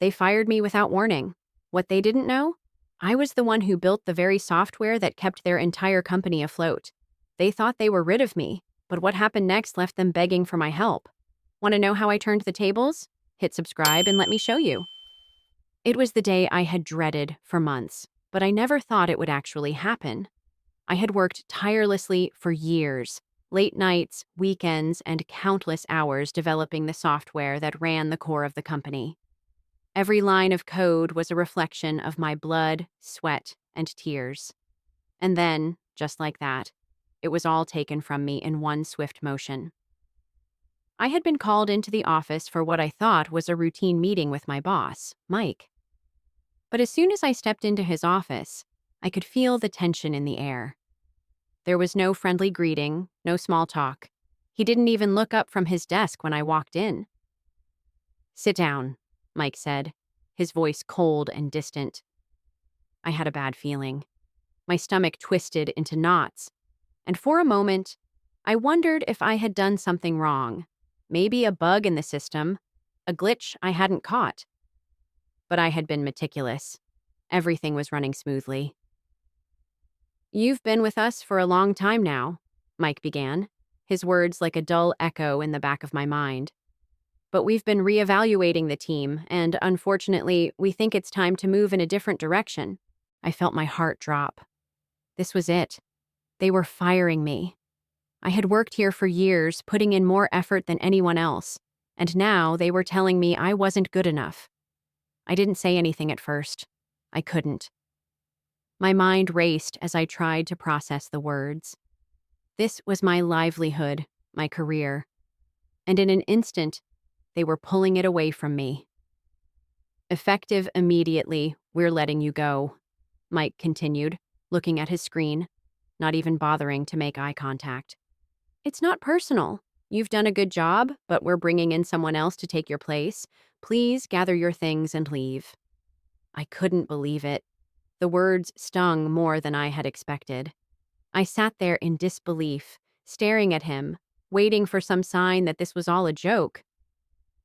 They fired me without warning. What they didn't know? I was the one who built the very software that kept their entire company afloat. They thought they were rid of me, but what happened next left them begging for my help. Want to know how I turned the tables? Hit subscribe and let me show you. It was the day I had dreaded for months, but I never thought it would actually happen. I had worked tirelessly for years, late nights, weekends, and countless hours developing the software that ran the core of the company. Every line of code was a reflection of my blood, sweat, and tears. And then, just like that, it was all taken from me in one swift motion. I had been called into the office for what I thought was a routine meeting with my boss, Mike. But as soon as I stepped into his office, I could feel the tension in the air. There was no friendly greeting, no small talk. He didn't even look up from his desk when I walked in. "Sit down," Mike said, his voice cold and distant. I had a bad feeling. My stomach twisted into knots, and for a moment, I wondered if I had done something wrong. Maybe a bug in the system, a glitch I hadn't caught. But I had been meticulous. Everything was running smoothly. "You've been with us for a long time now," Mike began, his words like a dull echo in the back of my mind. "But we've been reevaluating the team, and unfortunately, we think it's time to move in a different direction." I felt my heart drop. This was it. They were firing me. I had worked here for years, putting in more effort than anyone else, and now they were telling me I wasn't good enough. I didn't say anything at first. I couldn't. My mind raced as I tried to process the words. This was my livelihood, my career. And in an instant, they were pulling it away from me. "Effective immediately, we're letting you go," Mike continued, looking at his screen, not even bothering to make eye contact. "It's not personal. You've done a good job, but we're bringing in someone else to take your place. Please gather your things and leave." I couldn't believe it. The words stung more than I had expected. I sat there in disbelief, staring at him, waiting for some sign that this was all a joke.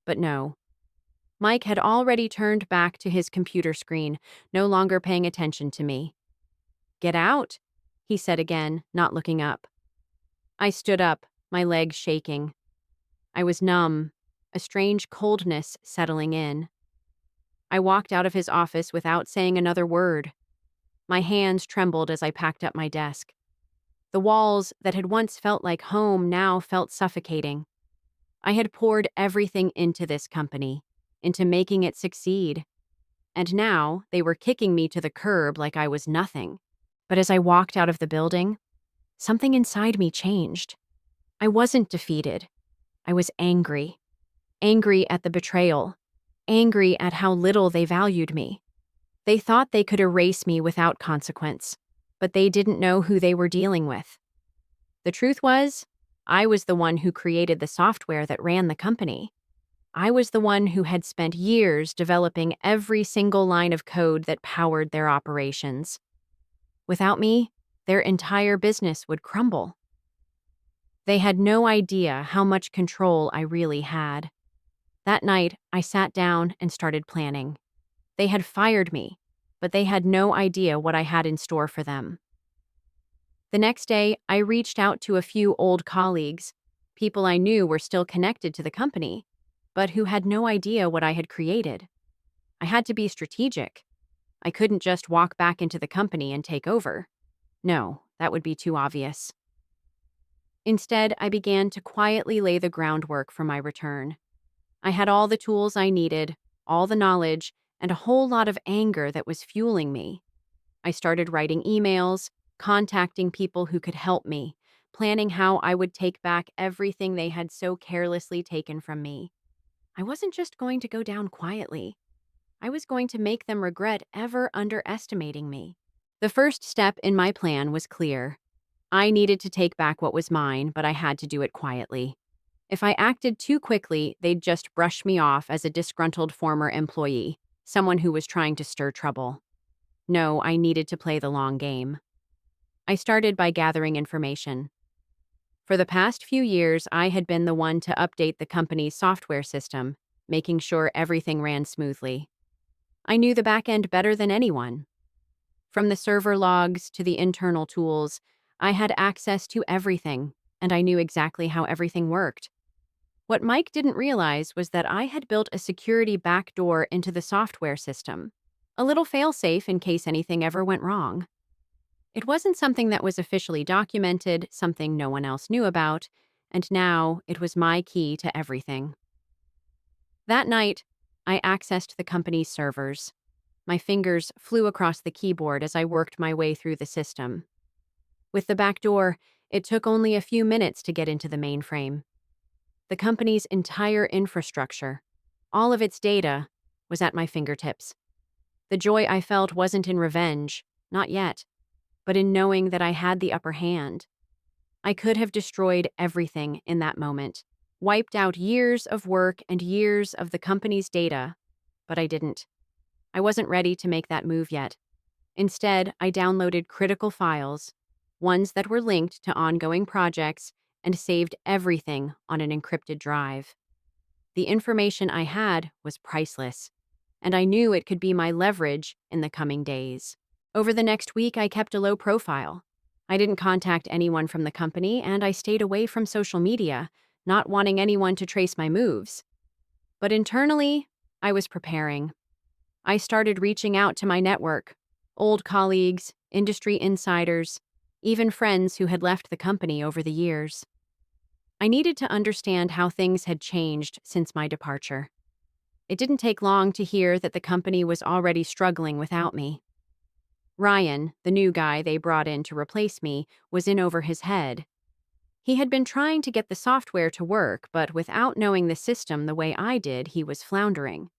But no. Mike had already turned back to his computer screen, no longer paying attention to me. "Get out," he said again, not looking up. I stood up, my legs shaking. I was numb, a strange coldness settling in. I walked out of his office without saying another word. My hands trembled as I packed up my desk. The walls that had once felt like home now felt suffocating. I had poured everything into this company, into making it succeed. And now they were kicking me to the curb like I was nothing. But as I walked out of the building, something inside me changed. I wasn't defeated. I was angry. Angry at the betrayal. Angry at how little they valued me. They thought they could erase me without consequence, but they didn't know who they were dealing with. The truth was, I was the one who created the software that ran the company. I was the one who had spent years developing every single line of code that powered their operations. Without me, their entire business would crumble. They had no idea how much control I really had. That night, I sat down and started planning. They had fired me, but they had no idea what I had in store for them. The next day, I reached out to a few old colleagues, people I knew were still connected to the company, but who had no idea what I had created. I had to be strategic. I couldn't just walk back into the company and take over. No, that would be too obvious. Instead, I began to quietly lay the groundwork for my return. I had all the tools I needed, all the knowledge, and a whole lot of anger that was fueling me. I started writing emails, contacting people who could help me, planning how I would take back everything they had so carelessly taken from me. I wasn't just going to go down quietly. I was going to make them regret ever underestimating me. The first step in my plan was clear. I needed to take back what was mine, but I had to do it quietly. If I acted too quickly, they'd just brush me off as a disgruntled former employee, someone who was trying to stir trouble. No, I needed to play the long game. I started by gathering information. For the past few years, I had been the one to update the company's software system, making sure everything ran smoothly. I knew the back end better than anyone. From the server logs to the internal tools, I had access to everything, and I knew exactly how everything worked. What Mike didn't realize was that I had built a security backdoor into the software system, a little failsafe in case anything ever went wrong. It wasn't something that was officially documented, something no one else knew about, and now it was my key to everything. That night, I accessed the company's servers. My fingers flew across the keyboard as I worked my way through the system. With the back door, it took only a few minutes to get into the mainframe. The company's entire infrastructure, all of its data, was at my fingertips. The joy I felt wasn't in revenge, not yet, but in knowing that I had the upper hand. I could have destroyed everything in that moment, wiped out years of work and years of the company's data, but I didn't. I wasn't ready to make that move yet. Instead, I downloaded critical files, ones that were linked to ongoing projects, and saved everything on an encrypted drive. The information I had was priceless, and I knew it could be my leverage in the coming days. Over the next week, I kept a low profile. I didn't contact anyone from the company, and I stayed away from social media, not wanting anyone to trace my moves. But internally, I was preparing. I started reaching out to my network, old colleagues, industry insiders, even friends who had left the company over the years. I needed to understand how things had changed since my departure. It didn't take long to hear that the company was already struggling without me. Ryan, the new guy they brought in to replace me, was in over his head. He had been trying to get the software to work, but without knowing the system the way I did, he was floundering.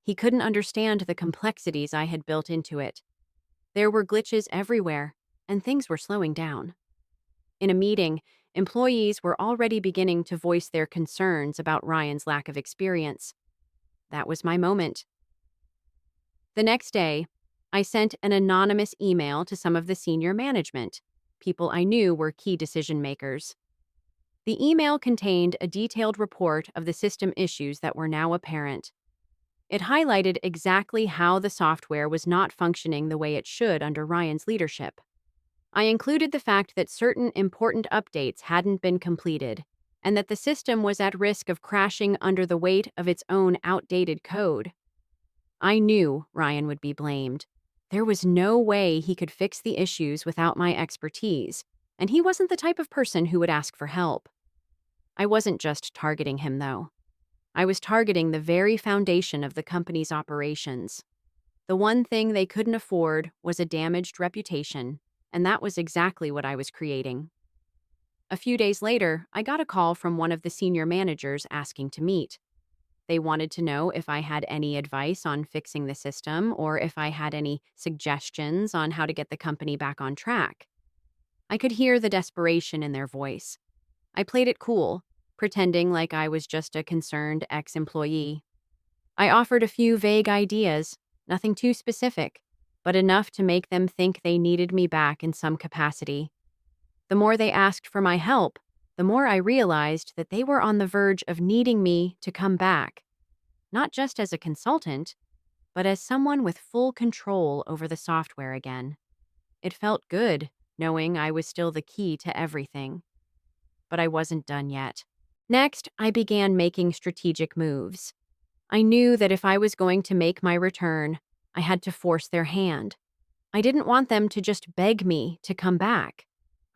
He couldn't understand the complexities I had built into it. There were glitches everywhere, and things were slowing down. In a meeting, employees were already beginning to voice their concerns about Ryan's lack of experience. That was my moment. The next day, I sent an anonymous email to some of the senior management, people I knew were key decision makers. The email contained a detailed report of the system issues that were now apparent. It highlighted exactly how the software was not functioning the way it should under Ryan's leadership. I included the fact that certain important updates hadn't been completed, and that the system was at risk of crashing under the weight of its own outdated code. I knew Ryan would be blamed. There was no way he could fix the issues without my expertise, and he wasn't the type of person who would ask for help. I wasn't just targeting him, though. I was targeting the very foundation of the company's operations. The one thing they couldn't afford was a damaged reputation, and that was exactly what I was creating. A few days later, I got a call from one of the senior managers asking to meet. They wanted to know if I had any advice on fixing the system or if I had any suggestions on how to get the company back on track. I could hear the desperation in their voice. I played it cool, pretending like I was just a concerned ex-employee. I offered a few vague ideas, nothing too specific, but enough to make them think they needed me back in some capacity. The more they asked for my help, the more I realized that they were on the verge of needing me to come back, not just as a consultant, but as someone with full control over the software again. It felt good, knowing I was still the key to everything. But I wasn't done yet. Next, I began making strategic moves. I knew that if I was going to make my return, I had to force their hand. I didn't want them to just beg me to come back.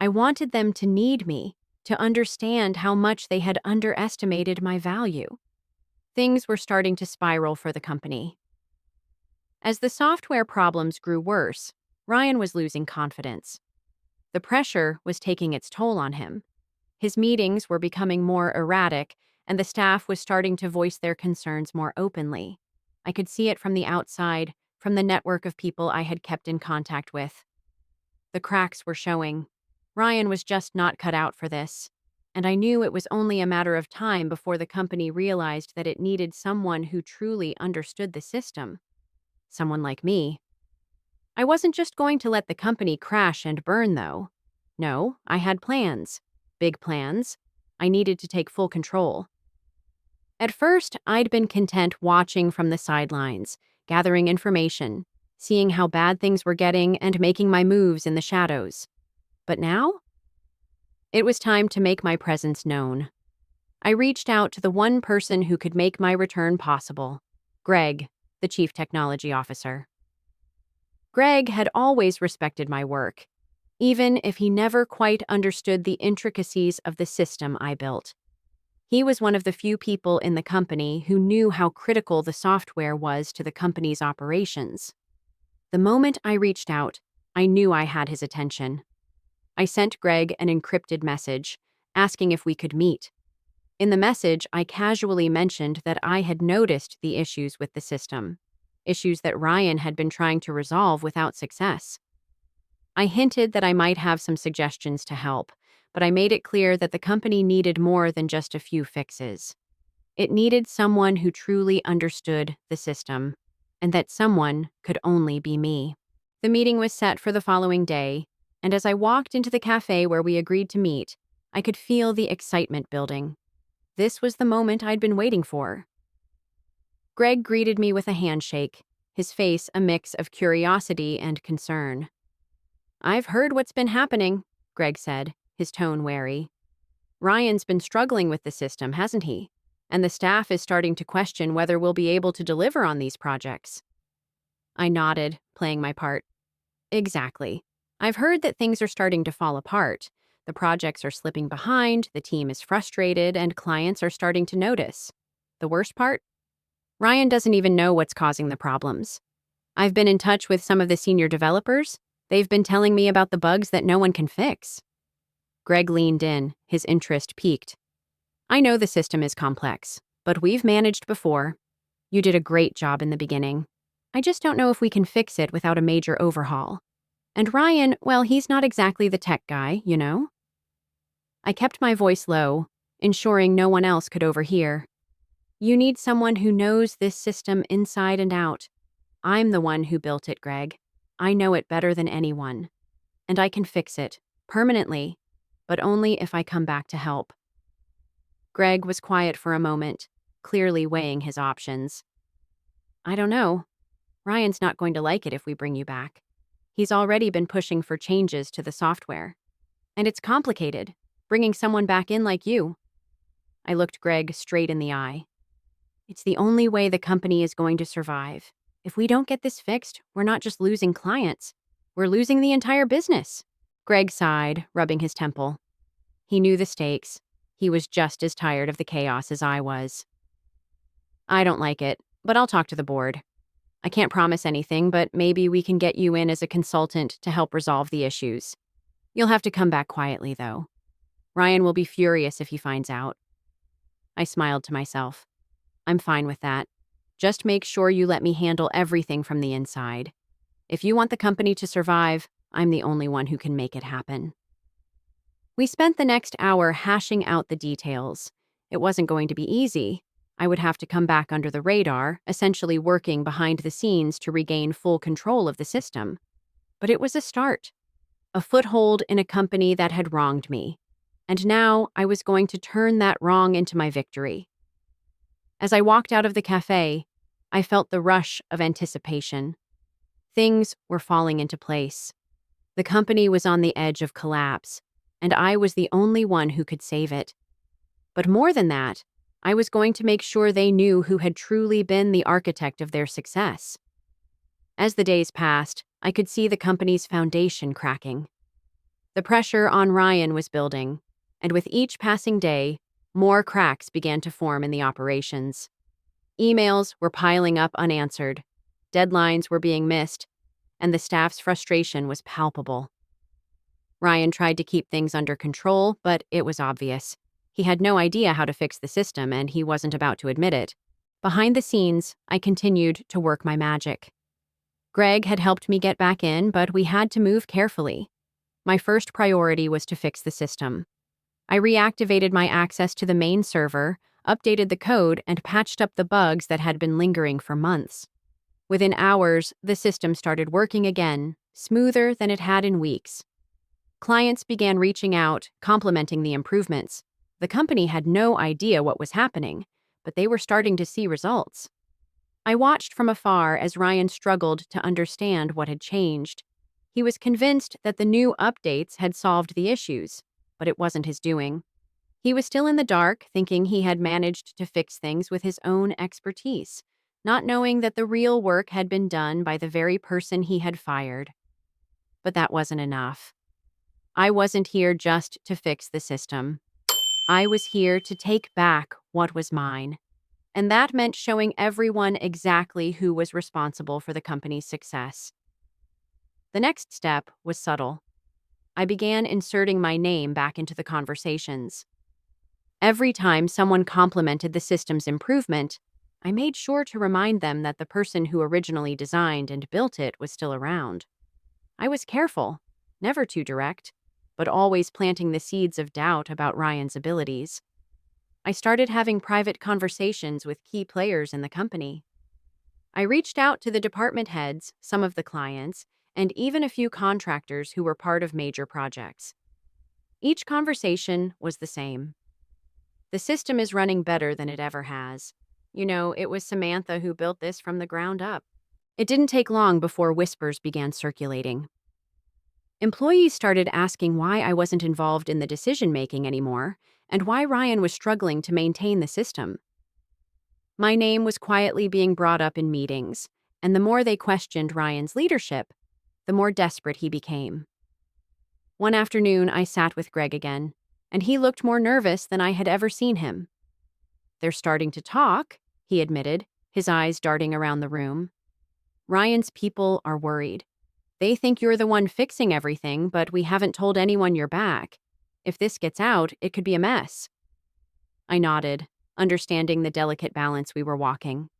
I wanted them to need me, to understand how much they had underestimated my value. Things were starting to spiral for the company. As the software problems grew worse, Ryan was losing confidence. The pressure was taking its toll on him. His meetings were becoming more erratic, and the staff was starting to voice their concerns more openly. I could see it from the outside, from the network of people I had kept in contact with. The cracks were showing. Ryan was just not cut out for this, and I knew it was only a matter of time before the company realized that it needed someone who truly understood the system. Someone like me. I wasn't just going to let the company crash and burn, though. No, I had plans. Big plans. I needed to take full control. At first, I'd been content watching from the sidelines, gathering information, seeing how bad things were getting, and making my moves in the shadows. But now? It was time to make my presence known. I reached out to the one person who could make my return possible, Greg, the Chief Technology Officer. Greg had always respected my work, even if he never quite understood the intricacies of the system I built. He was one of the few people in the company who knew how critical the software was to the company's operations. The moment I reached out, I knew I had his attention. I sent Greg an encrypted message, asking if we could meet. In the message, I casually mentioned that I had noticed the issues with the system, issues that Ryan had been trying to resolve without success. I hinted that I might have some suggestions to help, but I made it clear that the company needed more than just a few fixes. It needed someone who truly understood the system, and that someone could only be me. The meeting was set for the following day, and as I walked into the cafe where we agreed to meet, I could feel the excitement building. This was the moment I'd been waiting for. Greg greeted me with a handshake, his face a mix of curiosity and concern. "I've heard what's been happening," Greg said, his tone wary. "Ryan's been struggling with the system, hasn't he? And the staff is starting to question whether we'll be able to deliver on these projects." I nodded, playing my part. "Exactly. I've heard that things are starting to fall apart. The projects are slipping behind, the team is frustrated, and clients are starting to notice. The worst part? Ryan doesn't even know what's causing the problems. I've been in touch with some of the senior developers. They've been telling me about the bugs that no one can fix." Greg leaned in, his interest piqued. "I know the system is complex, but we've managed before. You did a great job in the beginning. I just don't know if we can fix it without a major overhaul. And Ryan, well, he's not exactly the tech guy, you know?" I kept my voice low, ensuring no one else could overhear. "You need someone who knows this system inside and out. I'm the one who built it, Greg. I know it better than anyone. And I can fix it, permanently, but only if I come back to help." Greg was quiet for a moment, clearly weighing his options. "I don't know. Ryan's not going to like it if we bring you back. He's already been pushing for changes to the software. And it's complicated, bringing someone back in like you." I looked Greg straight in the eye. "It's the only way the company is going to survive. If we don't get this fixed, we're not just losing clients. We're losing the entire business." Greg sighed, rubbing his temple. He knew the stakes. He was just as tired of the chaos as I was. "I don't like it, but I'll talk to the board. I can't promise anything, but maybe we can get you in as a consultant to help resolve the issues. You'll have to come back quietly, though. Ryan will be furious if he finds out." I smiled to myself. "I'm fine with that. Just make sure you let me handle everything from the inside. If you want the company to survive, I'm the only one who can make it happen." We spent the next hour hashing out the details. It wasn't going to be easy. I would have to come back under the radar, essentially working behind the scenes to regain full control of the system. But it was a start. A foothold in a company that had wronged me. And now I was going to turn that wrong into my victory. As I walked out of the cafe, I felt the rush of anticipation. Things were falling into place. The company was on the edge of collapse, and I was the only one who could save it. But more than that, I was going to make sure they knew who had truly been the architect of their success. As the days passed, I could see the company's foundation cracking. The pressure on Ryan was building, and with each passing day, more cracks began to form in the operations. Emails were piling up unanswered, deadlines were being missed, and the staff's frustration was palpable. Ryan tried to keep things under control, but it was obvious. He had no idea how to fix the system, and he wasn't about to admit it. Behind the scenes, I continued to work my magic. Greg had helped me get back in, but we had to move carefully. My first priority was to fix the system. I reactivated my access to the main server, updated the code, and patched up the bugs that had been lingering for months. Within hours, the system started working again, smoother than it had in weeks. Clients began reaching out, complimenting the improvements. The company had no idea what was happening, but they were starting to see results. I watched from afar as Ryan struggled to understand what had changed. He was convinced that the new updates had solved the issues, but it wasn't his doing. He was still in the dark, thinking he had managed to fix things with his own expertise, not knowing that the real work had been done by the very person he had fired. But that wasn't enough. I wasn't here just to fix the system. I was here to take back what was mine. And that meant showing everyone exactly who was responsible for the company's success. The next step was subtle. I began inserting my name back into the conversations. Every time someone complimented the system's improvement, I made sure to remind them that the person who originally designed and built it was still around. I was careful, never too direct, but always planting the seeds of doubt about Ryan's abilities. I started having private conversations with key players in the company. I reached out to the department heads, some of the clients, and even a few contractors who were part of major projects. Each conversation was the same. The system is running better than it ever has. It was Samantha who built this from the ground up. It didn't take long before whispers began circulating. Employees started asking why I wasn't involved in the decision-making anymore, and why Ryan was struggling to maintain the system. My name was quietly being brought up in meetings, and the more they questioned Ryan's leadership, the more desperate he became. One afternoon, I sat with Greg again, and he looked more nervous than I had ever seen him. "They're starting to talk," he admitted, his eyes darting around the room. "Ryan's people are worried. They think you're the one fixing everything, but we haven't told anyone you're back. If this gets out, it could be a mess." I nodded, understanding the delicate balance we were walking.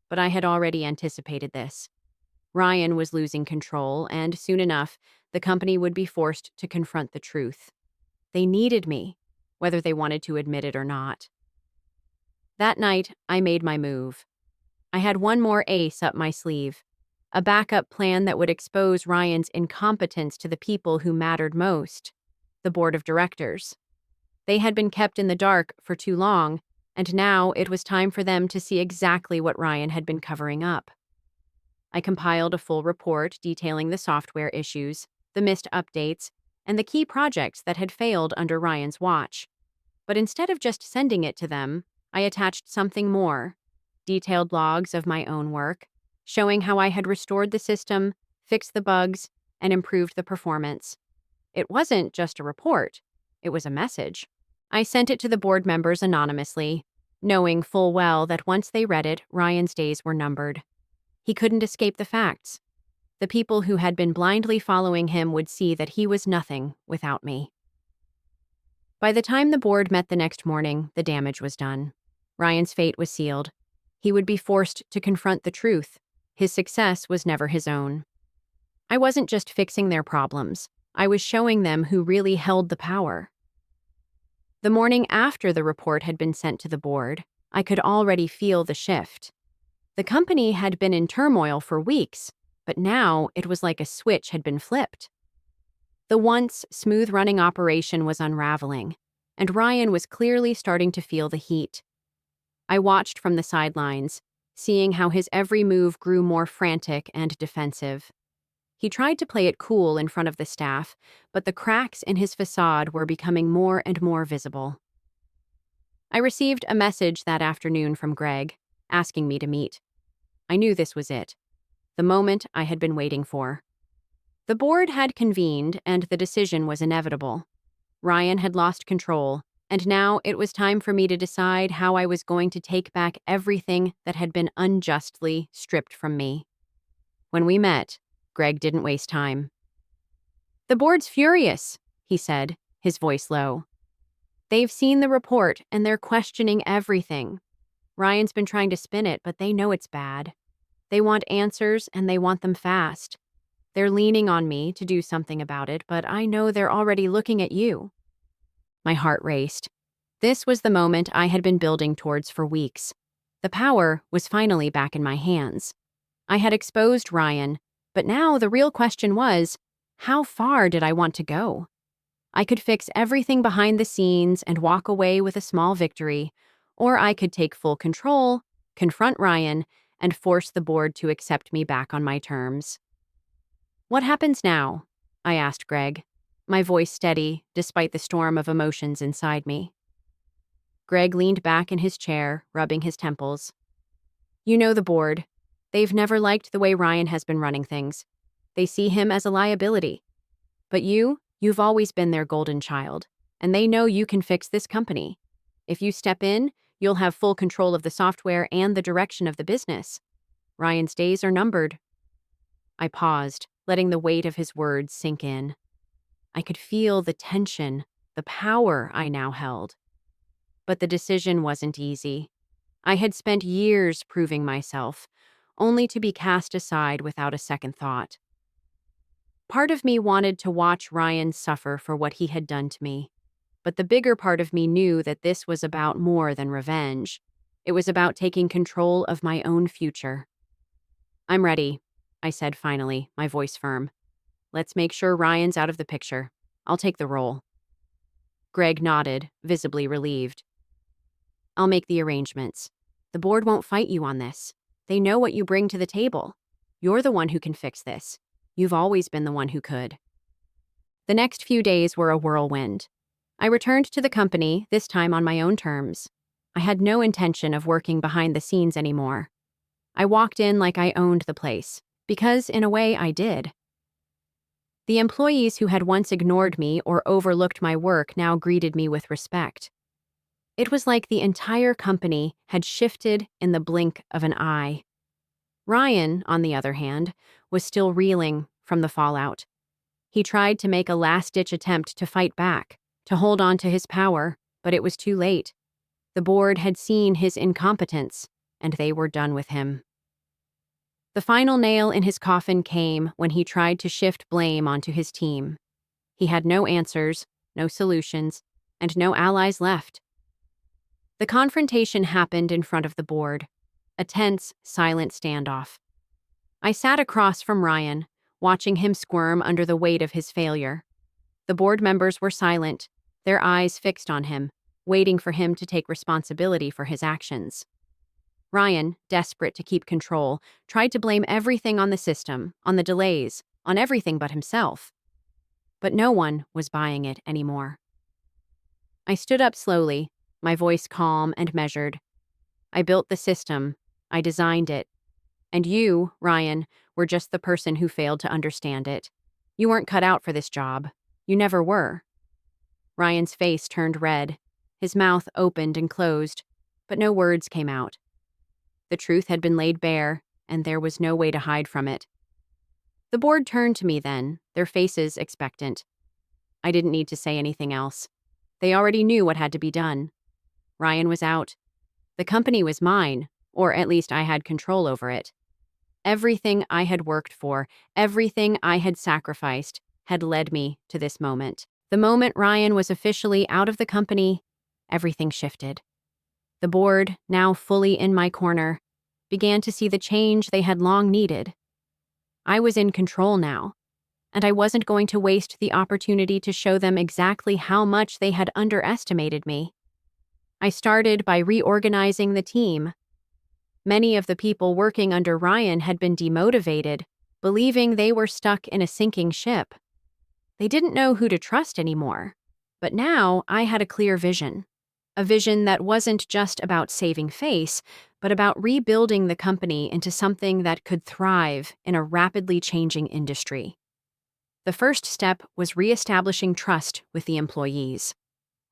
But I had already anticipated this. Ryan was losing control, and soon enough, the company would be forced to confront the truth. They needed me, whether they wanted to admit it or not. That night, I made my move. I had one more ace up my sleeve, a backup plan that would expose Ryan's incompetence to the people who mattered most, the board of directors. They had been kept in the dark for too long, and now it was time for them to see exactly what Ryan had been covering up. I compiled a full report detailing the software issues, the missed updates, and the key projects that had failed under Ryan's watch. But instead of just sending it to them, I attached something more: detailed logs of my own work, showing how I had restored the system, fixed the bugs, and improved the performance. It wasn't just a report, it was a message. I sent it to the board members anonymously, knowing full well that once they read it, Ryan's days were numbered. He couldn't escape the facts. The people who had been blindly following him would see that he was nothing without me. By the time the board met the next morning, the damage was done. Ryan's fate was sealed. He would be forced to confront the truth. His success was never his own. I wasn't just fixing their problems. I was showing them who really held the power. The morning after the report had been sent to the board, I could already feel the shift. The company had been in turmoil for weeks, but now it was like a switch had been flipped. The once smooth-running operation was unraveling, and Ryan was clearly starting to feel the heat. I watched from the sidelines, seeing how his every move grew more frantic and defensive. He tried to play it cool in front of the staff, but the cracks in his facade were becoming more and more visible. I received a message that afternoon from Greg, asking me to meet. I knew this was it, the moment I had been waiting for. The board had convened, and the decision was inevitable. Ryan had lost control, and now it was time for me to decide how I was going to take back everything that had been unjustly stripped from me. When we met, Greg didn't waste time. "The board's furious," he said, his voice low. "They've seen the report, and they're questioning everything. Ryan's been trying to spin it, but they know it's bad. They want answers, and they want them fast. They're leaning on me to do something about it, but I know they're already looking at you." My heart raced. This was the moment I had been building towards for weeks. The power was finally back in my hands. I had exposed Ryan, but now the real question was, how far did I want to go? I could fix everything behind the scenes and walk away with a small victory, or I could take full control, confront Ryan, and force the board to accept me back on my terms. "What happens now?" I asked Greg, my voice steady despite the storm of emotions inside me. Greg leaned back in his chair, rubbing his temples. "You know the board. They've never liked the way Ryan has been running things. They see him as a liability. But you've always been their golden child, and they know you can fix this company. If you step in, you'll have full control of the software and the direction of the business. Ryan's days are numbered." I paused, letting the weight of his words sink in. I could feel the tension, the power I now held. But the decision wasn't easy. I had spent years proving myself, only to be cast aside without a second thought. Part of me wanted to watch Ryan suffer for what he had done to me, but the bigger part of me knew that this was about more than revenge. It was about taking control of my own future. "I'm ready," I said finally, my voice firm. "Let's make sure Ryan's out of the picture. I'll take the role." Greg nodded, visibly relieved. "I'll make the arrangements. The board won't fight you on this. They know what you bring to the table. You're the one who can fix this. You've always been the one who could." The next few days were a whirlwind. I returned to the company, this time on my own terms. I had no intention of working behind the scenes anymore. I walked in like I owned the place, because in a way I did. The employees who had once ignored me or overlooked my work now greeted me with respect. It was like the entire company had shifted in the blink of an eye. Ryan, on the other hand, was still reeling from the fallout. He tried to make a last-ditch attempt to fight back, to hold on to his power, but it was too late. The board had seen his incompetence, and they were done with him. The final nail in his coffin came when he tried to shift blame onto his team. He had no answers, no solutions, and no allies left. The confrontation happened in front of the board, a tense, silent standoff. I sat across from Ryan, watching him squirm under the weight of his failure. The board members were silent, their eyes fixed on him, waiting for him to take responsibility for his actions. Ryan, desperate to keep control, tried to blame everything on the system, on the delays, on everything but himself. But no one was buying it anymore. I stood up slowly, my voice calm and measured. "I built the system. I designed it. And you, Ryan, were just the person who failed to understand it. You weren't cut out for this job. You never were." Ryan's face turned red. His mouth opened and closed, but no words came out. The truth had been laid bare, and there was no way to hide from it. The board turned to me then, their faces expectant. I didn't need to say anything else. They already knew what had to be done. Ryan was out. The company was mine, or at least I had control over it. Everything I had worked for, everything I had sacrificed, had led me to this moment. The moment Ryan was officially out of the company, everything shifted. The board, now fully in my corner, began to see the change they had long needed. I was in control now, and I wasn't going to waste the opportunity to show them exactly how much they had underestimated me. I started by reorganizing the team. Many of the people working under Ryan had been demotivated, believing they were stuck in a sinking ship. They didn't know who to trust anymore. But now I had a clear vision. A vision that wasn't just about saving face, but about rebuilding the company into something that could thrive in a rapidly changing industry. The first step was reestablishing trust with the employees.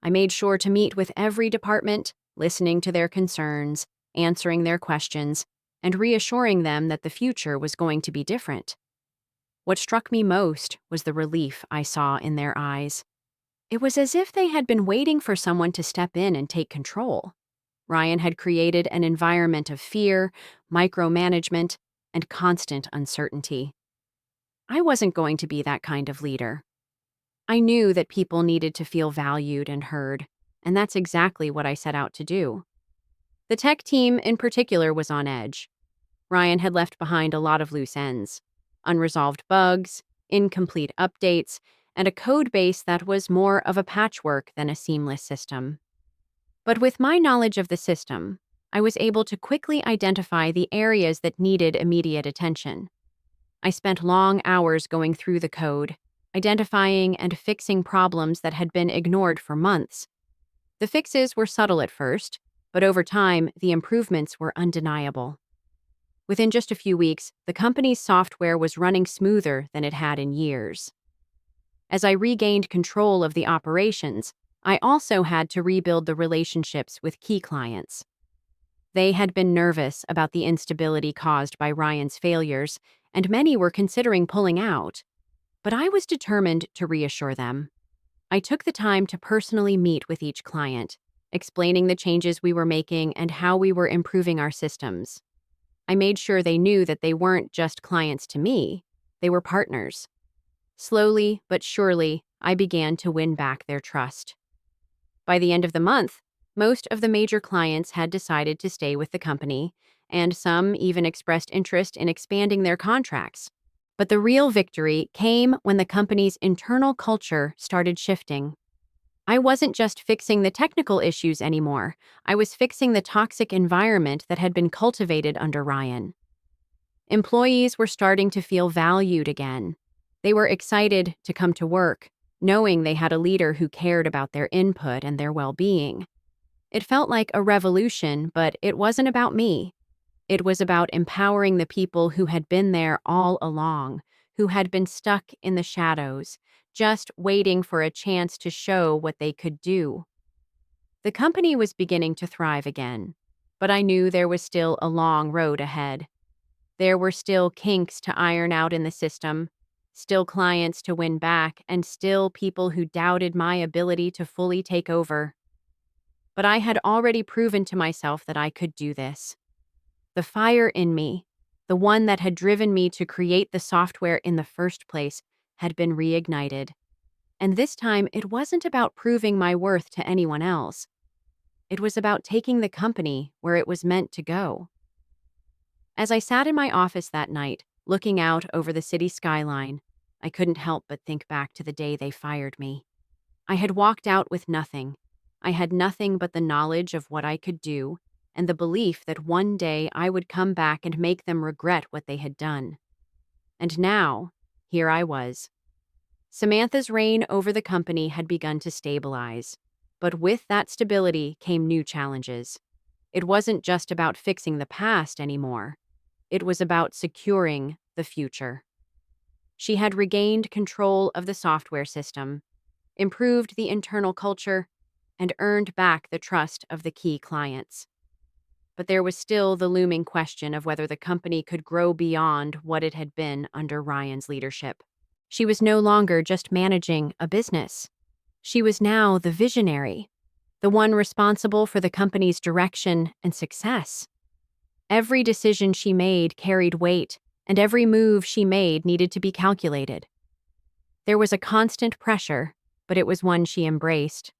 I made sure to meet with every department, listening to their concerns, answering their questions, and reassuring them that the future was going to be different. What struck me most was the relief I saw in their eyes. It was as if they had been waiting for someone to step in and take control. Ryan had created an environment of fear, micromanagement, and constant uncertainty. I wasn't going to be that kind of leader. I knew that people needed to feel valued and heard, and that's exactly what I set out to do. The tech team in particular was on edge. Ryan had left behind a lot of loose ends, unresolved bugs, incomplete updates, and a code base that was more of a patchwork than a seamless system. But with my knowledge of the system, I was able to quickly identify the areas that needed immediate attention. I spent long hours going through the code, identifying and fixing problems that had been ignored for months. The fixes were subtle at first, but over time, the improvements were undeniable. Within just a few weeks, the company's software was running smoother than it had in years. As I regained control of the operations, I also had to rebuild the relationships with key clients. They had been nervous about the instability caused by Ryan's failures, and many were considering pulling out. But I was determined to reassure them. I took the time to personally meet with each client, explaining the changes we were making and how we were improving our systems. I made sure they knew that they weren't just clients to me, they were partners. Slowly but surely, I began to win back their trust. By the end of the month, most of the major clients had decided to stay with the company, and some even expressed interest in expanding their contracts. But the real victory came when the company's internal culture started shifting. I wasn't just fixing the technical issues anymore, I was fixing the toxic environment that had been cultivated under Ryan. Employees were starting to feel valued again. They were excited to come to work, knowing they had a leader who cared about their input and their well-being. It felt like a revolution, but it wasn't about me. It was about empowering the people who had been there all along, who had been stuck in the shadows, just waiting for a chance to show what they could do. The company was beginning to thrive again, but I knew there was still a long road ahead. There were still kinks to iron out in the system, still clients to win back, and still people who doubted my ability to fully take over. But I had already proven to myself that I could do this. The fire in me, the one that had driven me to create the software in the first place, had been reignited. And this time, it wasn't about proving my worth to anyone else. It was about taking the company where it was meant to go. As I sat in my office that night, looking out over the city skyline, I couldn't help but think back to the day they fired me. I had walked out with nothing. I had nothing but the knowledge of what I could do, and the belief that one day I would come back and make them regret what they had done. And now, here I was. Samantha's reign over the company had begun to stabilize, but with that stability came new challenges. It wasn't just about fixing the past anymore. It was about securing the future. She had regained control of the software system, improved the internal culture, and earned back the trust of the key clients. But there was still the looming question of whether the company could grow beyond what it had been under Ryan's leadership. She was no longer just managing a business. She was now the visionary, the one responsible for the company's direction and success. Every decision she made carried weight, and every move she made needed to be calculated. There was a constant pressure, but it was one she embraced.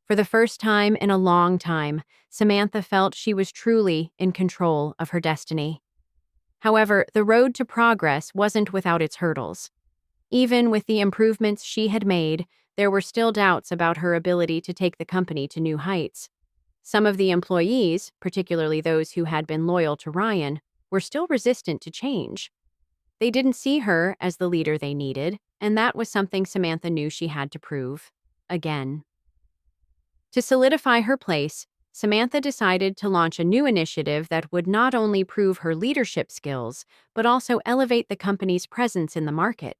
For the first time in a long time, Samantha felt she was truly in control of her destiny. However, the road to progress wasn't without its hurdles. Even with the improvements she had made, there were still doubts about her ability to take the company to new heights. Some of the employees, particularly those who had been loyal to Ryan, were still resistant to change. They didn't see her as the leader they needed, and that was something Samantha knew she had to prove. Again. To solidify her place, Samantha decided to launch a new initiative that would not only prove her leadership skills, but also elevate the company's presence in the market.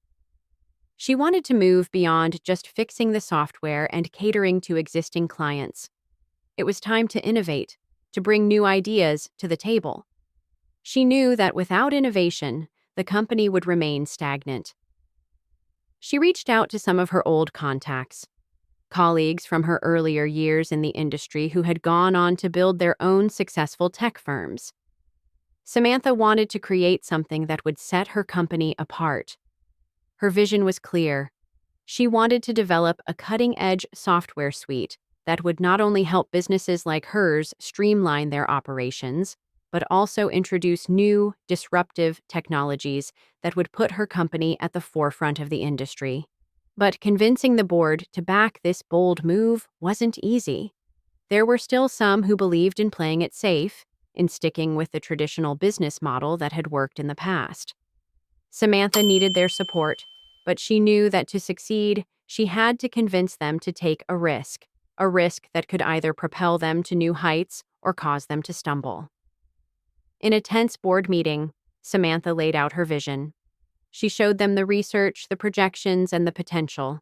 She wanted to move beyond just fixing the software and catering to existing clients. It was time to innovate, to bring new ideas to the table. She knew that without innovation, the company would remain stagnant. She reached out to some of her old contacts, colleagues from her earlier years in the industry who had gone on to build their own successful tech firms. Samantha wanted to create something that would set her company apart. Her vision was clear. She wanted to develop a cutting-edge software suite that would not only help businesses like hers streamline their operations, but also introduce new, disruptive technologies that would put her company at the forefront of the industry. But convincing the board to back this bold move wasn't easy. There were still some who believed in playing it safe, in sticking with the traditional business model that had worked in the past. Samantha needed their support, but she knew that to succeed, she had to convince them to take a risk that could either propel them to new heights or cause them to stumble. In a tense board meeting, Samantha laid out her vision. She showed them the research, the projections, and the potential.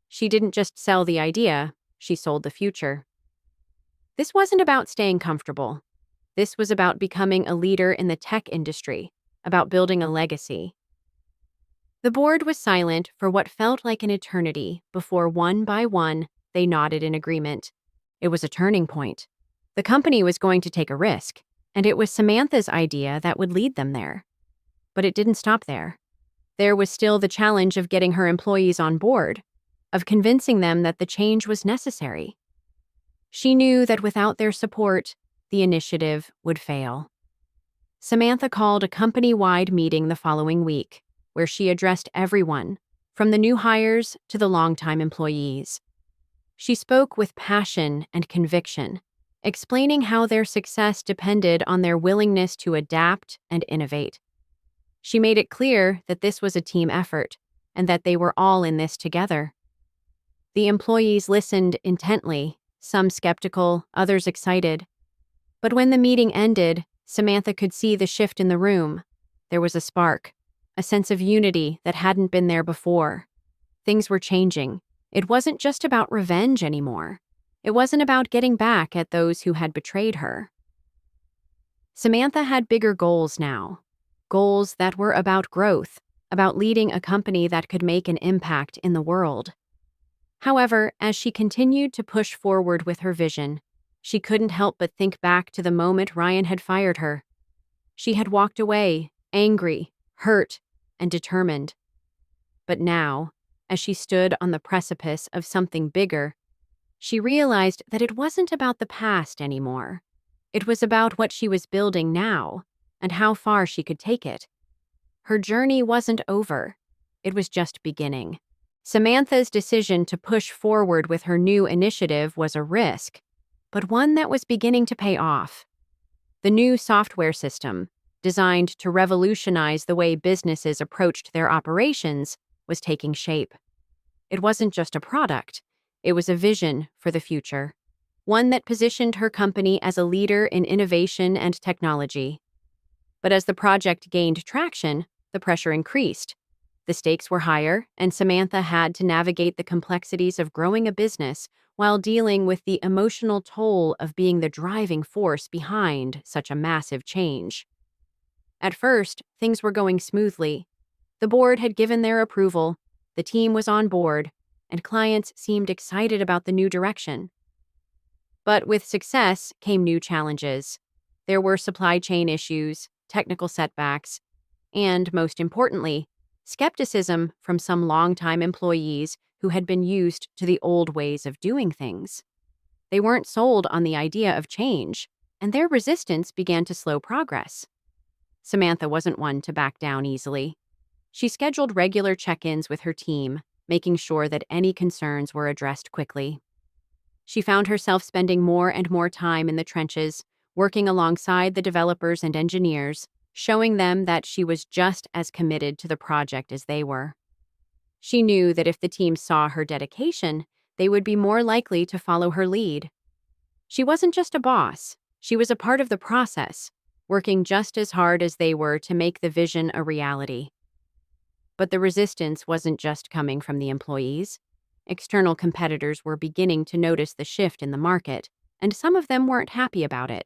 She didn't just sell the idea, she sold the future. This wasn't about staying comfortable. This was about becoming a leader in the tech industry, about building a legacy. The board was silent for what felt like an eternity before one by one they nodded in agreement. It was a turning point. The company was going to take a risk, and it was Samantha's idea that would lead them there. But it didn't stop there. There was still the challenge of getting her employees on board, of convincing them that the change was necessary. She knew that without their support, the initiative would fail. Samantha called a company-wide meeting the following week, where she addressed everyone, from the new hires to the longtime employees. She spoke with passion and conviction, explaining how their success depended on their willingness to adapt and innovate. She made it clear that this was a team effort and that they were all in this together. The employees listened intently, some skeptical, others excited. But when the meeting ended, Samantha could see the shift in the room. There was a spark, a sense of unity that hadn't been there before. Things were changing. It wasn't just about revenge anymore. It wasn't about getting back at those who had betrayed her. Samantha had bigger goals now. Goals that were about growth, about leading a company that could make an impact in the world. However, as she continued to push forward with her vision, she couldn't help but think back to the moment Ryan had fired her. She had walked away, angry, hurt, and determined. But now, as she stood on the precipice of something bigger, she realized that it wasn't about the past anymore. It was about what she was building now and how far she could take it. Her journey wasn't over. It was just beginning. Samantha's decision to push forward with her new initiative was a risk, but one that was beginning to pay off. The new software system, designed to revolutionize the way businesses approached their operations, was taking shape. It wasn't just a product, it was a vision for the future, one that positioned her company as a leader in innovation and technology. But as the project gained traction, the pressure increased. The stakes were higher, and Samantha had to navigate the complexities of growing a business while dealing with the emotional toll of being the driving force behind such a massive change. At first, things were going smoothly. The board had given their approval, the team was on board, and clients seemed excited about the new direction. But with success came new challenges. There were supply chain issues, technical setbacks, and, most importantly, skepticism from some longtime employees who had been used to the old ways of doing things. They weren't sold on the idea of change, and their resistance began to slow progress. Samantha wasn't one to back down easily. She scheduled regular check-ins with her team, making sure that any concerns were addressed quickly. She found herself spending more and more time in the trenches, working alongside the developers and engineers, showing them that she was just as committed to the project as they were. She knew that if the team saw her dedication, they would be more likely to follow her lead. She wasn't just a boss, she was a part of the process, working just as hard as they were to make the vision a reality. But the resistance wasn't just coming from the employees. External competitors were beginning to notice the shift in the market, and some of them weren't happy about it.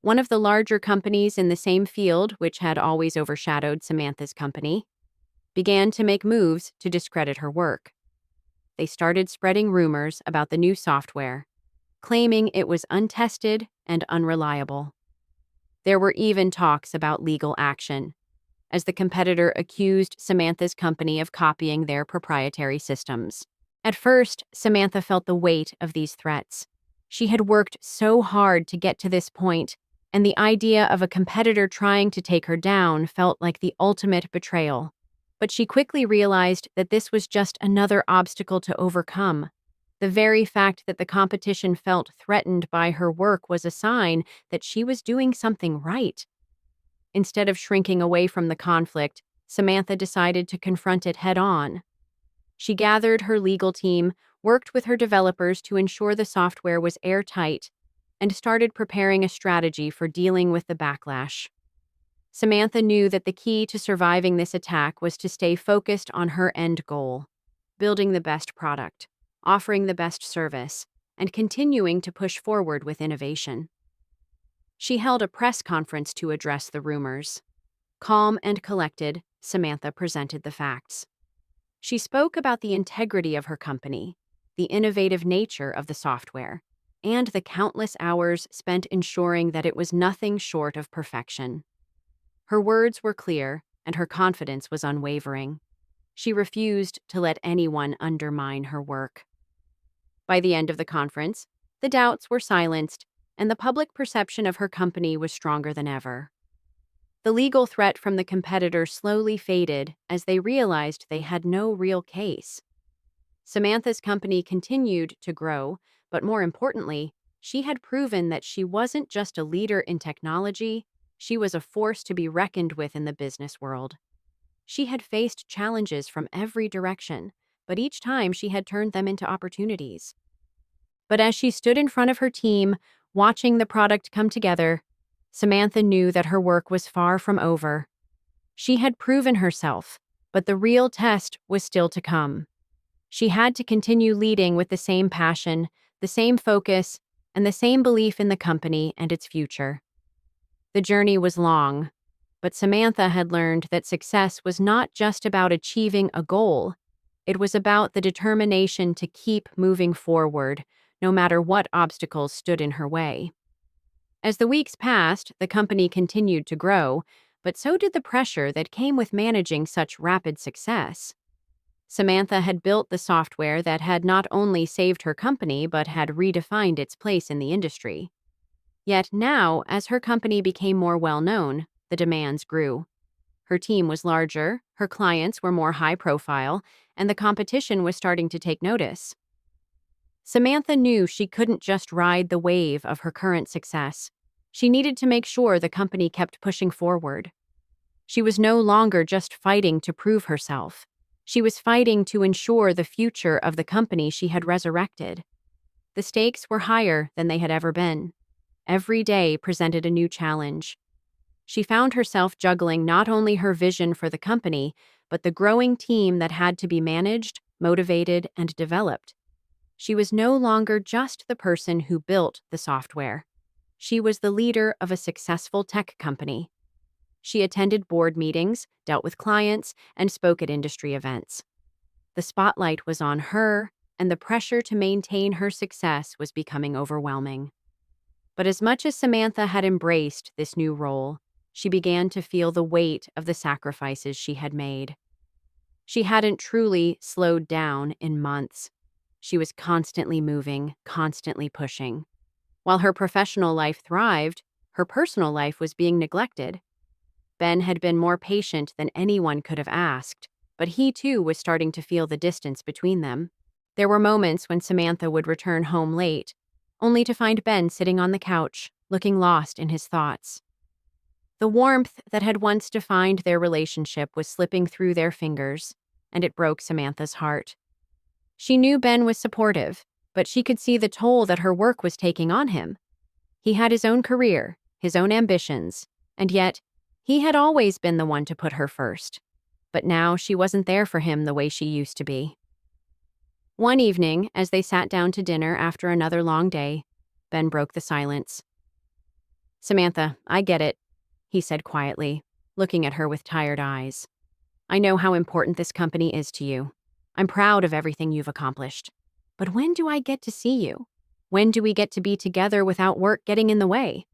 One of the larger companies in the same field, which had always overshadowed Samantha's company, began to make moves to discredit her work. They started spreading rumors about the new software, claiming it was untested and unreliable. There were even talks about legal action, as the competitor accused Samantha's company of copying their proprietary systems. At first, Samantha felt the weight of these threats. She had worked so hard to get to this point, and the idea of a competitor trying to take her down felt like the ultimate betrayal. But she quickly realized that this was just another obstacle to overcome. The very fact that the competition felt threatened by her work was a sign that she was doing something right. Instead of shrinking away from the conflict, Samantha decided to confront it head on. She gathered her legal team, worked with her developers to ensure the software was airtight, and started preparing a strategy for dealing with the backlash. Samantha knew that the key to surviving this attack was to stay focused on her end goal: building the best product, offering the best service, and continuing to push forward with innovation. She held a press conference to address the rumors. Calm and collected, Samantha presented the facts. She spoke about the integrity of her company, the innovative nature of the software, and the countless hours spent ensuring that it was nothing short of perfection. Her words were clear, and her confidence was unwavering. She refused to let anyone undermine her work. By the end of the conference, the doubts were silenced, and the public perception of her company was stronger than ever. The legal threat from the competitor slowly faded as they realized they had no real case. Samantha's company continued to grow, but more importantly, she had proven that she wasn't just a leader in technology, she was a force to be reckoned with in the business world. She had faced challenges from every direction, but each time she had turned them into opportunities. But as she stood in front of her team, watching the product come together, Samantha knew that her work was far from over. She had proven herself, but the real test was still to come. She had to continue leading with the same passion, the same focus, and the same belief in the company and its future. The journey was long, but Samantha had learned that success was not just about achieving a goal. It was about the determination to keep moving forward, no matter what obstacles stood in her way. As the weeks passed, the company continued to grow, but so did the pressure that came with managing such rapid success. Samantha had built the software that had not only saved her company but had redefined its place in the industry. Yet now, as her company became more well-known, the demands grew. Her team was larger, her clients were more high-profile, and the competition was starting to take notice. Samantha knew she couldn't just ride the wave of her current success. She needed to make sure the company kept pushing forward. She was no longer just fighting to prove herself. She was fighting to ensure the future of the company she had resurrected. The stakes were higher than they had ever been. Every day presented a new challenge. She found herself juggling not only her vision for the company, but the growing team that had to be managed, motivated, and developed. She was no longer just the person who built the software. She was the leader of a successful tech company. She attended board meetings, dealt with clients, and spoke at industry events. The spotlight was on her, and the pressure to maintain her success was becoming overwhelming. But as much as Samantha had embraced this new role, she began to feel the weight of the sacrifices she had made. She hadn't truly slowed down in months. She was constantly moving, constantly pushing. While her professional life thrived, her personal life was being neglected. Ben had been more patient than anyone could have asked, but he too was starting to feel the distance between them. There were moments when Samantha would return home late, only to find Ben sitting on the couch, looking lost in his thoughts. The warmth that had once defined their relationship was slipping through their fingers, and it broke Samantha's heart. She knew Ben was supportive, but she could see the toll that her work was taking on him. He had his own career, his own ambitions, and yet, he had always been the one to put her first. But now she wasn't there for him the way she used to be. One evening, as they sat down to dinner after another long day, Ben broke the silence. "Samantha, I get it," he said quietly, looking at her with tired eyes. "I know how important this company is to you. I'm proud of everything you've accomplished. But when do I get to see you? When do we get to be together without work getting in the way?"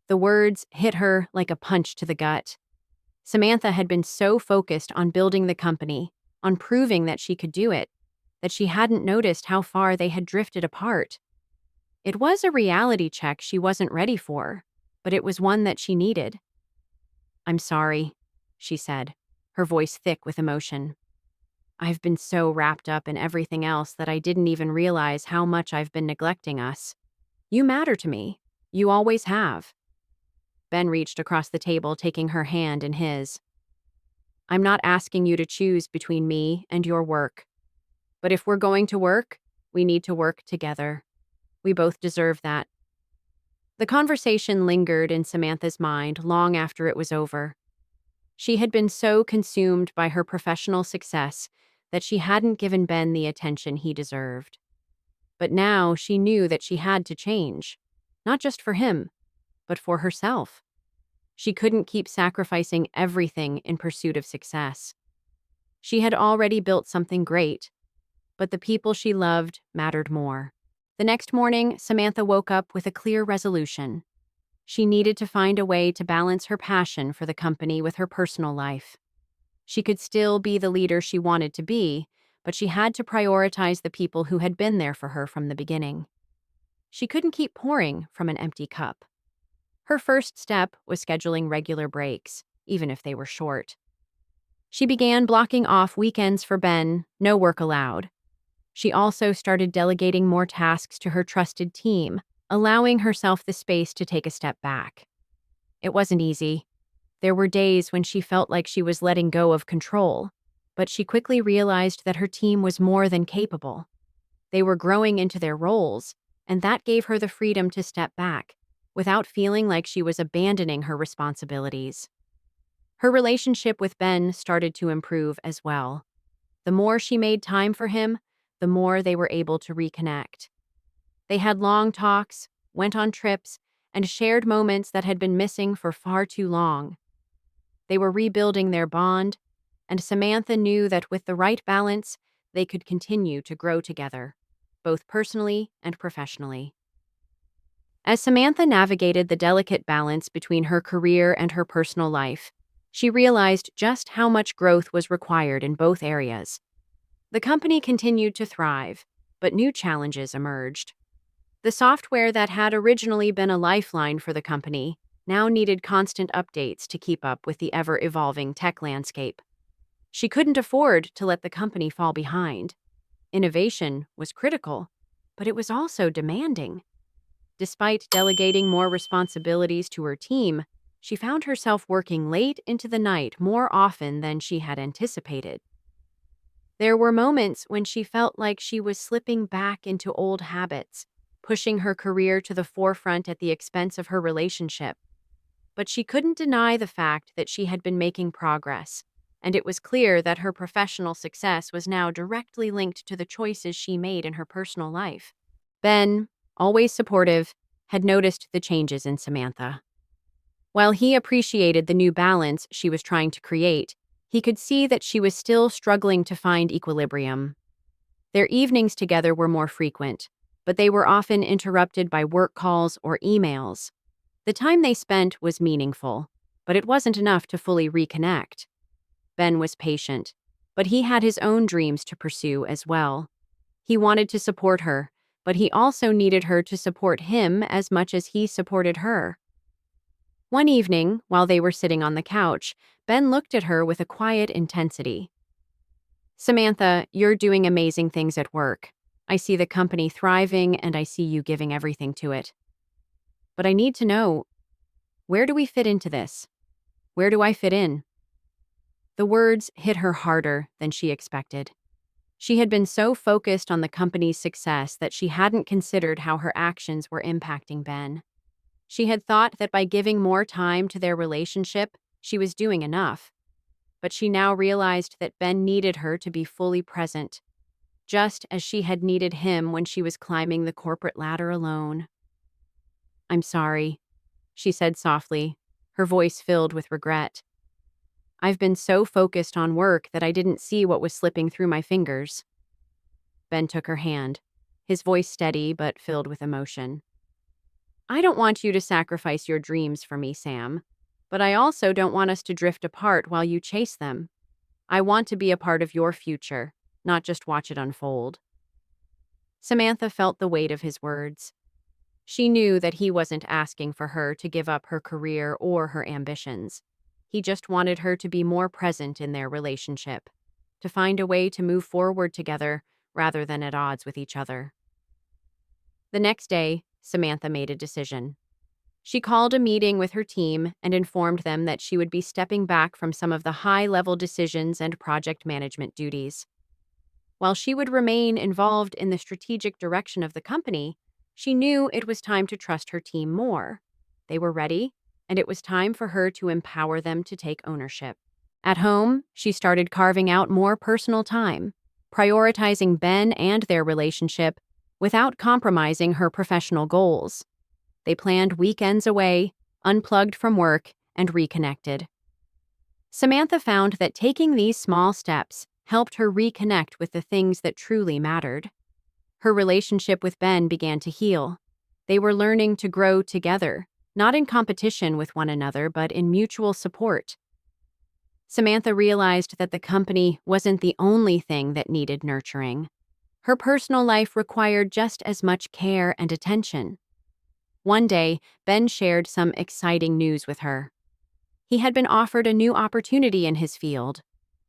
The words hit her like a punch to the gut. Samantha had been so focused on building the company, on proving that she could do it, that she hadn't noticed how far they had drifted apart. It was a reality check she wasn't ready for, but it was one that she needed. "I'm sorry," she said, her voice thick with emotion. I've been so wrapped up in everything else that I didn't even realize how much I've been neglecting us. You matter to me. You always have. Ben reached across the table, taking her hand in his. I'm not asking you to choose between me and your work. But if we're going to work, we need to work together. We both deserve that. The conversation lingered in Samantha's mind long after it was over. She had been so consumed by her professional success that she hadn't given Ben the attention he deserved. But now she knew that she had to change, not just for him, but for herself. She couldn't keep sacrificing everything in pursuit of success. She had already built something great, but the people she loved mattered more. The next morning, Samantha woke up with a clear resolution. She needed to find a way to balance her passion for the company with her personal life. She could still be the leader she wanted to be, but she had to prioritize the people who had been there for her from the beginning. She couldn't keep pouring from an empty cup. Her first step was scheduling regular breaks, even if they were short. She began blocking off weekends for Ben, no work allowed. She also started delegating more tasks to her trusted team, allowing herself the space to take a step back. It wasn't easy. There were days when she felt like she was letting go of control, but she quickly realized that her team was more than capable. They were growing into their roles, and that gave her the freedom to step back, without feeling like she was abandoning her responsibilities. Her relationship with Ben started to improve as well. The more she made time for him, the more they were able to reconnect. They had long talks, went on trips, and shared moments that had been missing for far too long. They were rebuilding their bond, and Samantha knew that with the right balance, they could continue to grow together, both personally and professionally. As Samantha navigated the delicate balance between her career and her personal life, she realized just how much growth was required in both areas. The company continued to thrive, but new challenges emerged. The software that had originally been a lifeline for the company now needed constant updates to keep up with the ever-evolving tech landscape. She couldn't afford to let the company fall behind. Innovation was critical, but it was also demanding. Despite delegating more responsibilities to her team, she found herself working late into the night more often than she had anticipated. There were moments when she felt like she was slipping back into old habits, pushing her career to the forefront at the expense of her relationship. But she couldn't deny the fact that she had been making progress, and it was clear that her professional success was now directly linked to the choices she made in her personal life. Ben, always supportive, had noticed the changes in Samantha. While he appreciated the new balance she was trying to create, he could see that she was still struggling to find equilibrium. Their evenings together were more frequent, but they were often interrupted by work calls or emails. The time they spent was meaningful, but it wasn't enough to fully reconnect. Ben was patient, but he had his own dreams to pursue as well. He wanted to support her, but he also needed her to support him as much as he supported her. One evening, while they were sitting on the couch, Ben looked at her with a quiet intensity. Samantha, you're doing amazing things at work. I see the company thriving, and I see you giving everything to it. But I need to know, where do we fit into this? Where do I fit in? The words hit her harder than she expected. She had been so focused on the company's success that she hadn't considered how her actions were impacting Ben. She had thought that by giving more time to their relationship, she was doing enough. But she now realized that Ben needed her to be fully present, just as she had needed him when she was climbing the corporate ladder alone. I'm sorry, she said softly, her voice filled with regret. I've been so focused on work that I didn't see what was slipping through my fingers. Ben took her hand, his voice steady but filled with emotion. I don't want you to sacrifice your dreams for me, Sam, but I also don't want us to drift apart while you chase them. I want to be a part of your future, not just watch it unfold. Samantha felt the weight of his words. She knew that he wasn't asking for her to give up her career or her ambitions. He just wanted her to be more present in their relationship, to find a way to move forward together rather than at odds with each other. The next day, Samantha made a decision. She called a meeting with her team and informed them that she would be stepping back from some of the high-level decisions and project management duties. While she would remain involved in the strategic direction of the company, she knew it was time to trust her team more. They were ready, and it was time for her to empower them to take ownership. At home, she started carving out more personal time, prioritizing Ben and their relationship without compromising her professional goals. They planned weekends away, unplugged from work, and reconnected. Samantha found that taking these small steps helped her reconnect with the things that truly mattered. Her relationship with Ben began to heal. They were learning to grow together, not in competition with one another, but in mutual support. Samantha realized that the company wasn't the only thing that needed nurturing. Her personal life required just as much care and attention. One day, Ben shared some exciting news with her. He had been offered a new opportunity in his field,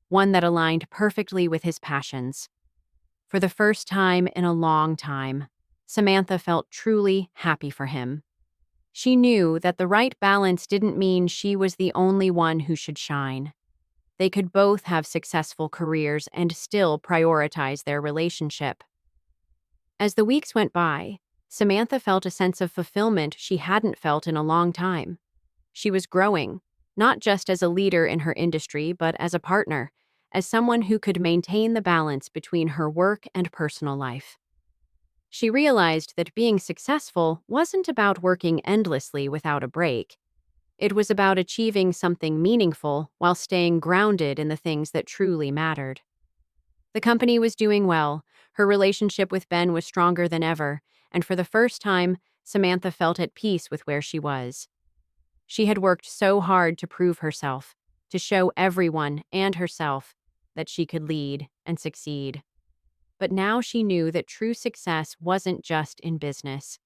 one that aligned perfectly with his passions. For the first time in a long time, Samantha felt truly happy for him. She knew that the right balance didn't mean she was the only one who should shine. They could both have successful careers and still prioritize their relationship. As the weeks went by, Samantha felt a sense of fulfillment she hadn't felt in a long time. She was growing, not just as a leader in her industry, but as a partner, as someone who could maintain the balance between her work and personal life. She realized that being successful wasn't about working endlessly without a break. It was about achieving something meaningful while staying grounded in the things that truly mattered. The company was doing well, her relationship with Ben was stronger than ever, and for the first time, Samantha felt at peace with where she was. She had worked so hard to prove herself, to show everyone and herself that she could lead and succeed. But now she knew that true success wasn't just in business.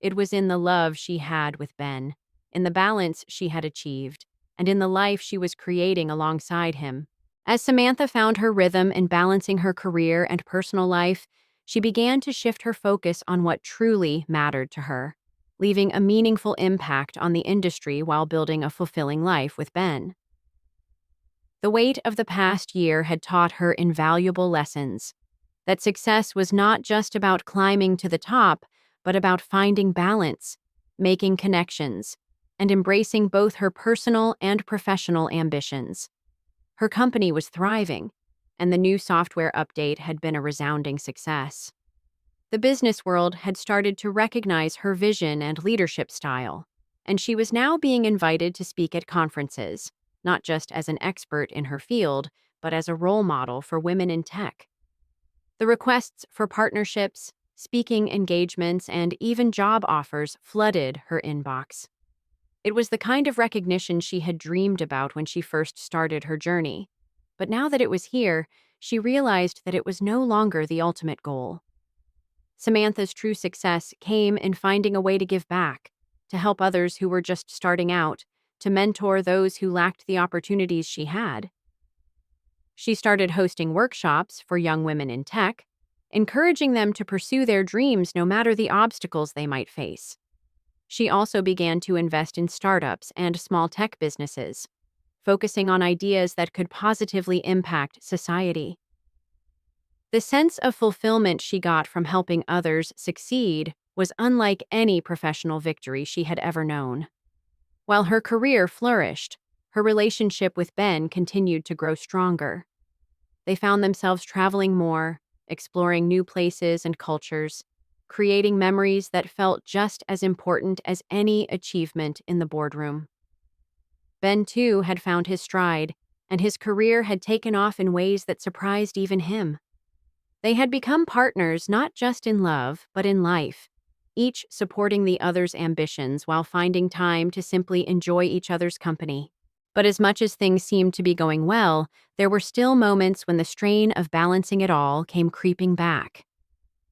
It was in the love she had with Ben, in the balance she had achieved, and in the life she was creating alongside him. As Samantha found her rhythm in balancing her career and personal life, she began to shift her focus on what truly mattered to her, leaving a meaningful impact on the industry while building a fulfilling life with Ben. The weight of the past year had taught her invaluable lessons, that success was not just about climbing to the top, but about finding balance, making connections, and embracing both her personal and professional ambitions. Her company was thriving, and the new software update had been a resounding success. The business world had started to recognize her vision and leadership style, and she was now being invited to speak at conferences, not just as an expert in her field, but as a role model for women in tech. The requests for partnerships, speaking engagements, and even job offers flooded her inbox. It was the kind of recognition she had dreamed about when she first started her journey. But now that it was here, she realized that it was no longer the ultimate goal. Samantha's true success came in finding a way to give back, to help others who were just starting out, to mentor those who lacked the opportunities she had. She started hosting workshops for young women in tech, encouraging them to pursue their dreams no matter the obstacles they might face. She also began to invest in startups and small tech businesses, focusing on ideas that could positively impact society. The sense of fulfillment she got from helping others succeed was unlike any professional victory she had ever known. While her career flourished, her relationship with Ben continued to grow stronger. They found themselves traveling more, exploring new places and cultures, creating memories that felt just as important as any achievement in the boardroom. Ben, too, had found his stride, and his career had taken off in ways that surprised even him. They had become partners not just in love, but in life, each supporting the other's ambitions while finding time to simply enjoy each other's company. But as much as things seemed to be going well, there were still moments when the strain of balancing it all came creeping back.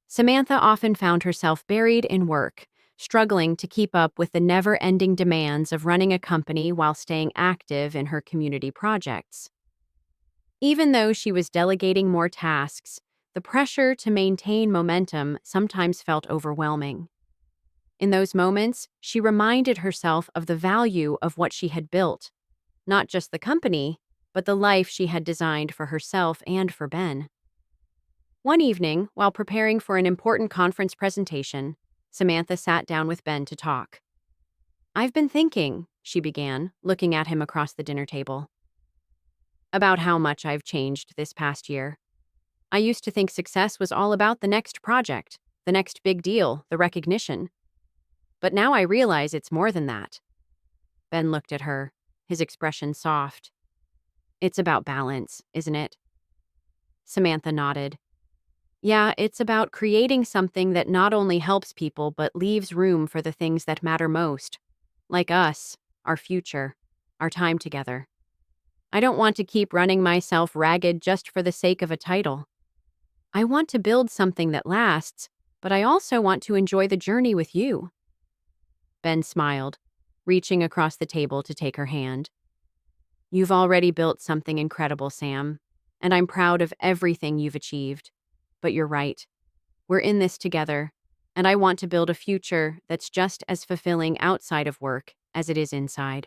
Samantha often found herself buried in work, struggling to keep up with the never-ending demands of running a company while staying active in her community projects. Even though she was delegating more tasks, the pressure to maintain momentum sometimes felt overwhelming. In those moments, she reminded herself of the value of what she had built, not just the company, but the life she had designed for herself and for Ben. One evening, while preparing for an important conference presentation, Samantha sat down with Ben to talk. "I've been thinking," she began, looking at him across the dinner table, "about how much I've changed this past year. I used to think success was all about the next project, the next big deal, the recognition. But now I realize it's more than that." Ben looked at her, his expression soft. "It's about balance, isn't it?" Samantha nodded. "Yeah, it's about creating something that not only helps people but leaves room for the things that matter most, like us, our future, our time together. I don't want to keep running myself ragged just for the sake of a title. I want to build something that lasts, but I also want to enjoy the journey with you." Ben smiled, reaching across the table to take her hand. "You've already built something incredible, Sam, and I'm proud of everything you've achieved. But you're right. We're in this together, and I want to build a future that's just as fulfilling outside of work as it is inside."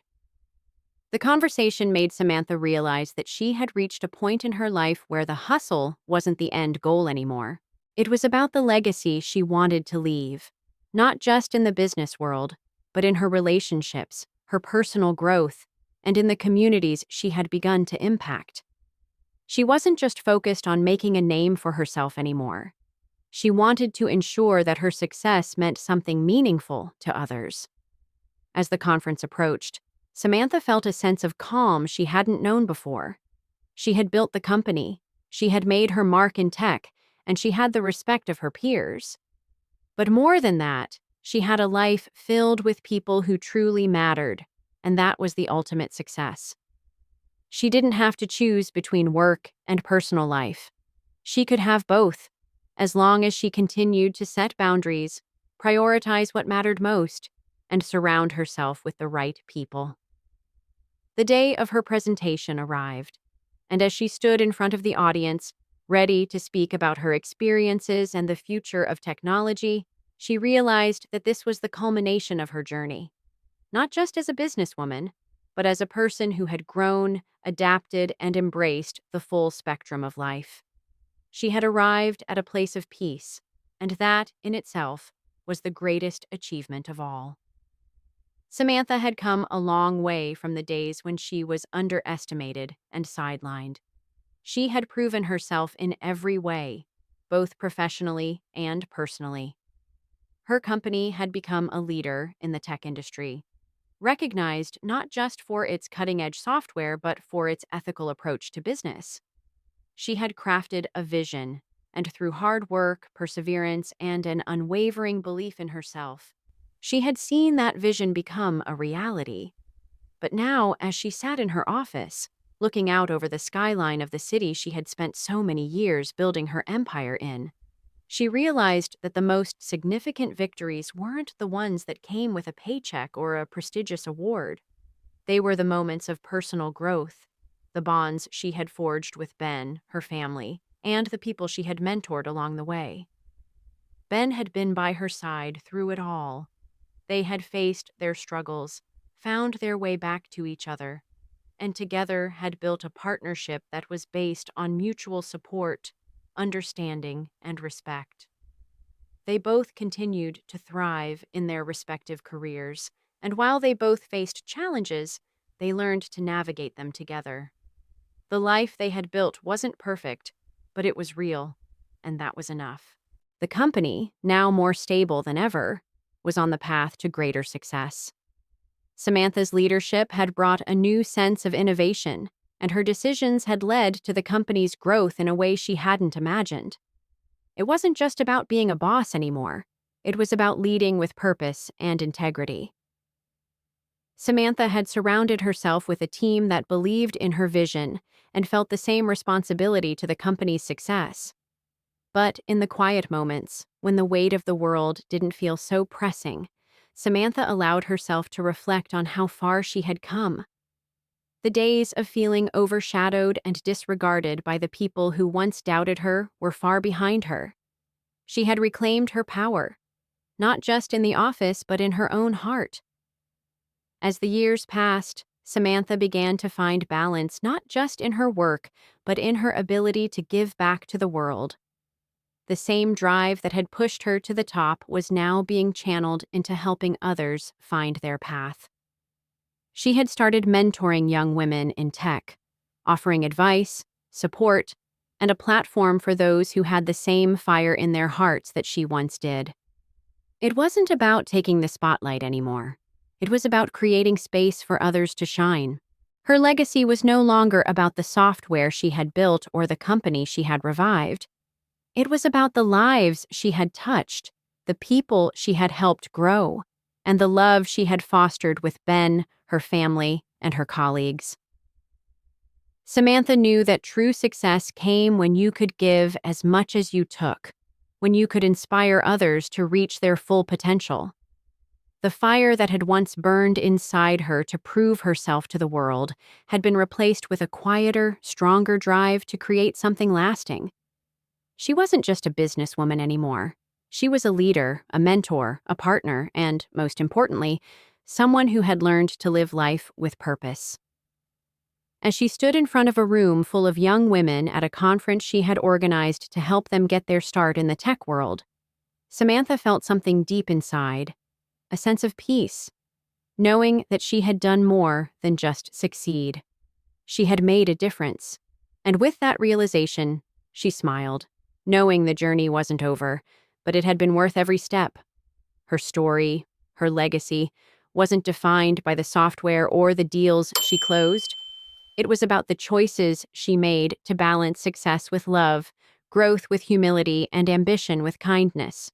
The conversation made Samantha realize that she had reached a point in her life where the hustle wasn't the end goal anymore. It was about the legacy she wanted to leave, not just in the business world, but in her relationships, her personal growth, and in the communities she had begun to impact. She wasn't just focused on making a name for herself anymore. She wanted to ensure that her success meant something meaningful to others. As the conference approached, Samantha felt a sense of calm she hadn't known before. She had built the company, she had made her mark in tech, and she had the respect of her peers. But more than that, she had a life filled with people who truly mattered, and that was the ultimate success. She didn't have to choose between work and personal life. She could have both, as long as she continued to set boundaries, prioritize what mattered most, and surround herself with the right people. The day of her presentation arrived, and as she stood in front of the audience, ready to speak about her experiences and the future of technology, she realized that this was the culmination of her journey. Not just as a businesswoman, but as a person who had grown, adapted, and embraced the full spectrum of life. She had arrived at a place of peace, and that, in itself, was the greatest achievement of all. Samantha had come a long way from the days when she was underestimated and sidelined. She had proven herself in every way, both professionally and personally. Her company had become a leader in the tech industry, recognized not just for its cutting-edge software but for its ethical approach to business. She had crafted a vision, and through hard work, perseverance, and an unwavering belief in herself, she had seen that vision become a reality. But now, as she sat in her office, looking out over the skyline of the city she had spent so many years building her empire in, she realized that the most significant victories weren't the ones that came with a paycheck or a prestigious award. They were the moments of personal growth, the bonds she had forged with Ben, her family, and the people she had mentored along the way. Ben had been by her side through it all. They had faced their struggles, found their way back to each other, and together had built a partnership that was based on mutual support, understanding, and respect. They both continued to thrive in their respective careers, and while they both faced challenges, they learned to navigate them together. The life they had built wasn't perfect, but it was real, and that was enough. The company, now more stable than ever, was on the path to greater success. Samantha's leadership had brought a new sense of innovation, and her decisions had led to the company's growth in a way she hadn't imagined. It wasn't just about being a boss anymore. It was about leading with purpose and integrity. Samantha had surrounded herself with a team that believed in her vision and felt the same responsibility to the company's success. But in the quiet moments, when the weight of the world didn't feel so pressing, Samantha allowed herself to reflect on how far she had come. The days of feeling overshadowed and disregarded by the people who once doubted her were far behind her. She had reclaimed her power, not just in the office but in her own heart. As the years passed, Samantha began to find balance not just in her work, but in her ability to give back to the world. The same drive that had pushed her to the top was now being channeled into helping others find their path. She had started mentoring young women in tech, offering advice, support, and a platform for those who had the same fire in their hearts that she once did. It wasn't about taking the spotlight anymore. It was about creating space for others to shine. Her legacy was no longer about the software she had built or the company she had revived. It was about the lives she had touched, the people she had helped grow, and the love she had fostered with Ben, her family, and her colleagues. Samantha knew that true success came when you could give as much as you took, when you could inspire others to reach their full potential. The fire that had once burned inside her to prove herself to the world had been replaced with a quieter, stronger drive to create something lasting. She wasn't just a businesswoman anymore. She was a leader, a mentor, a partner, and, most importantly, someone who had learned to live life with purpose. As she stood in front of a room full of young women at a conference she had organized to help them get their start in the tech world, Samantha felt something deep inside, a sense of peace, knowing that she had done more than just succeed. She had made a difference. And with that realization, she smiled, knowing the journey wasn't over, but it had been worth every step. Her story, her legacy, wasn't defined by the software or the deals she closed. It was about the choices she made to balance success with love, growth with humility, and ambition with kindness.